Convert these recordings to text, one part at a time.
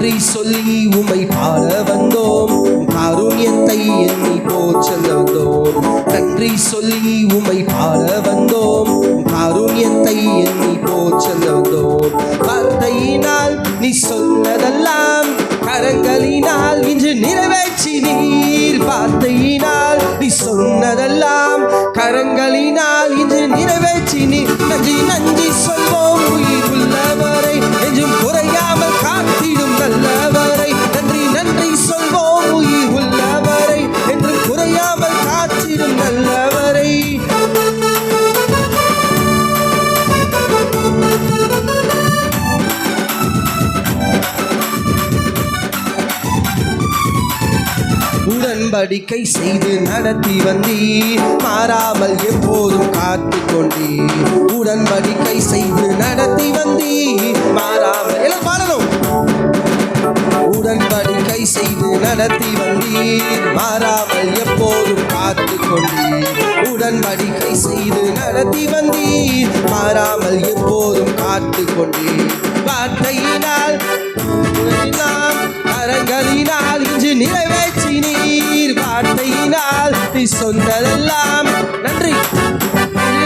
நன்றி சொல்லி உம்மை பாட வந்தோம், காருண்யத்தை எண்ணி போற்ற வந்தோம். நன்றி சொல்லி உம்மை பாட வந்தோம், காருண்யத்தை எண்ணி போற்ற வந்தோம். வார்த்தையினால் நீ சொன்னதெல்லாம் கரங்களினால் இன்று நிறைவேற்றி நீர். வார்த்தையினால் நீ சொன்னதெல்லாம் கரங்களினால் இன்று நிறைவேற்றி நீர். நன்றி நன்றி சொல்வோம் உயிர் உள்ளவரை, என்றும் குறையாமல் காத்திடும் நல்லவரை. நன்றி நன்றி சொல்வோம் உயிர் உள்ளவரை, என்றும் குறையாமல் காத்திடும் நல்லவரை. உடன்படிக்கை செய்து நடத்தி வந்தீர், மாறாமல் எப்போதும் காத்து கொண்டீர். உடன்படிக்கை செய்து நடத்தி வந்தீர், மாறாமல் எல்லாம் பாடணும். உடன்படிக்கை செய்து நடத்தி வந்தீர், மாறாமல் எப்போதும் காத்து கொண்டீர். உடன்படிக்கை செய்து நடத்தி வந்தீர், மாறாமல் எப்போதும் காத்து கொண்டீர். வார்த்தையினால் கரங்களினால் இன்று நிறைவேற்றி நீர். வார்த்தையினால் நீ சொன்னதெல்லாம் நன்றி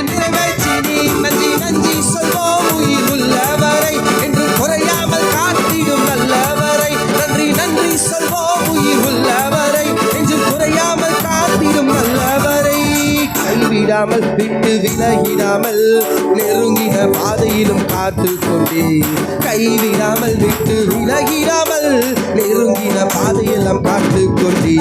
நிறைவேற்றி நீர். நன்றி நன்றி சொல்வோம் உயிர் உள்ளவரை, என்று குறையாமல் காத்திடும் நல்லவரை. நன்றி நன்றி சொல்வோம் உயிர் உள்ளவரை, என்று குறையாமல் காத்திடும் நல்லவரை. கைவிடாமல் விட்டு விலகிடாமல் நெருங்கின பாதையிலும் காத்து கொண்டே. கைவிடாமல் விட்டு விலகிடாமல் நெருங்கின பாதையெல்லாம் காத்து கொண்டே.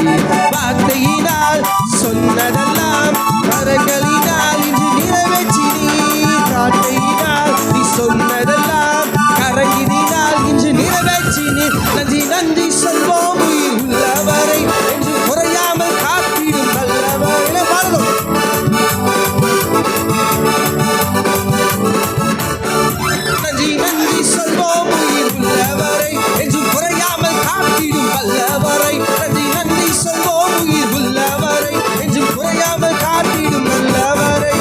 வார்த்தையினால் சொன்னதெல்லாம் கரங்களினால் இன்று நிறைவேற்றி நீர். வார்த்தையினால் நீ சொன்னதெல்லாம் கரங்களினால் இன்று நிறைவேற்றி நீர். நன்றி நன்றி சொல்வோம் உயிர் உள்ளவரை, என்று குறையாமல் காத்திடும் நல்லவரை. பாடணும். நன்றி நன்றி சொல்வோம் உயிர் உள்ளவரை, என்று குறையாமல் காத்திடும் நல்லவரை. நன்றி நன்றி சொல்வோம் உயிர் உள்ளவரை, என்று குறையாமல் காத்திடும் நல்லவரை.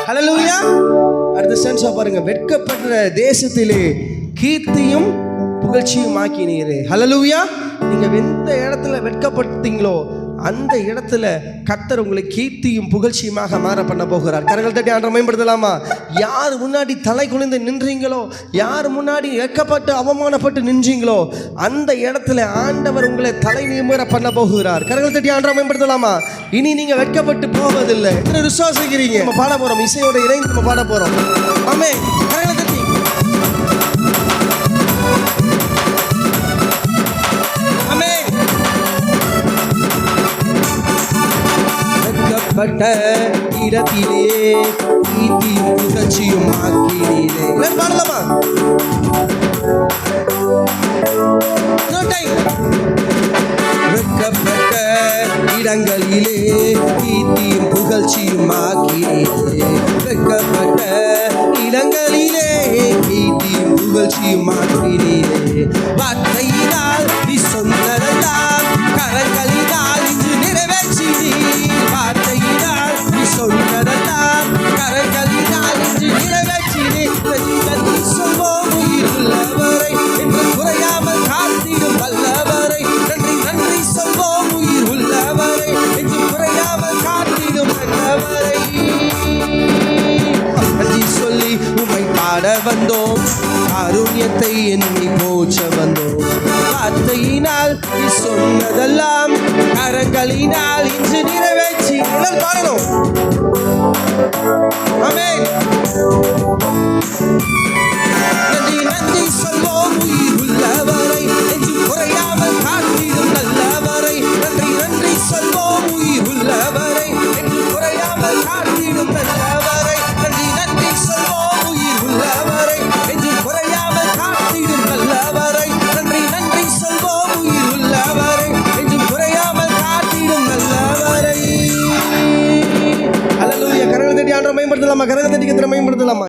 ஹல்லேலூயா. அடுத்த சென்ஸ் பாருங்க. வெட்கப்பட்ட தேசத்திலே கீர்த்தியும் புகழ்ச்சியும் ஆக்கினீரே. ஹல்லேலூயா. நீங்க எந்த இடத்துல வெட்கப்பட்டீங்களோ அந்த இடத்துல கர்த்தர் உங்களை கீர்த்தியும் புகழ்ச்சியுமாக மாற பண்ண போகிறார். கரங்கள் தட்டி ஆண்டவரை மேம்படுத்தலாமா? யார் முன்னாடி தலை குனிந்து நின்றீங்களோ, யார் முன்னாடி வெட்கப்பட்டு அவமானப்பட்டு நின்றீங்களோ அந்த இடத்துல ஆண்டவர் உங்களை தலை நிமிர பண்ண போகிறார். கரங்கள் தட்டி ஆண்டவரை மேம்படுத்தலாமா? இனி நீங்க வெட்கப்பட்டு போவதில்லை. எத்தனை விசுவாசிக்கிறீங்க? நம்ம பாட போறோம், இசையோட இணைந்து நம்ம பாட போறோம். ஆமென். கரங்களை தட்டி பட்ட இடத்திலே கீர்த்தியும் புகழ்ச்சியும் ஆக்கினீரே. பாடலாமா? வெட்கப்பட்ட இடங்களிலே கீர்த்தியும் புகழ்ச்சியும் ஆக்கினீரே. வெட்கப்பட்ட இடங்களிலே கீர்த்தியும் புகழ்ச்சியும் ஆக்கினீரே. வார்த்தையினால் நீ சொன்னதெல்லாம் கரங்களினால் இன்று நிறைவேற்றி நீர். வார்த்தையினால் நீ சொன்னதெல்லாம் கரங்களினால் இன்று நிறைவேற்றி நீர். நன்றி சொல்வோம் உயிர் உள்ளவரை, என்று குறையாமல் காத்திடும் வல்லவரை. நன்றி நன்றி சொல்வோம் உயிர் உள்ளவரை, என்று குறையாமல் காத்திடும் நல்லவரை. நன்றி சொல்லி உம்மை பாட வந்தோம், காருண்யத்தை எண்ணி போற்ற வந்தோம். வார்த்தையினால் நீ சொன்னதெல்லாம் கரங்களினால் இன்று நிறைவேற்றி பாடணும். ஆமென். நன்றி நன்றி சொல்வோம் உயிர் உள்ளவரை, என்று குறையாமல் காத்திடும் நல்லவரை. நன்றி நன்றி சொல்வோம் உயிர் உள்ளவரை, என்று குறையாமல் காத்திடும் நல்லவரை. நன்றி நன்றி சொல்வோம் உயிர் உள்ளவரை, என்று குறையாமல் காத்திடும் நல்லவரை. நன்றி நன்றி சொல்வோம் உயிர் உள்ளவரை, என்று குறையாமல் காத்திடும் நல்லவரை. ஹல்லேலூயா. கரங்களை தட்டி ஆண்டவரை மேம்படுத்தலாமா? கரங்களை தட்டி கர்த்தரை மேம்படுத்தலாமா?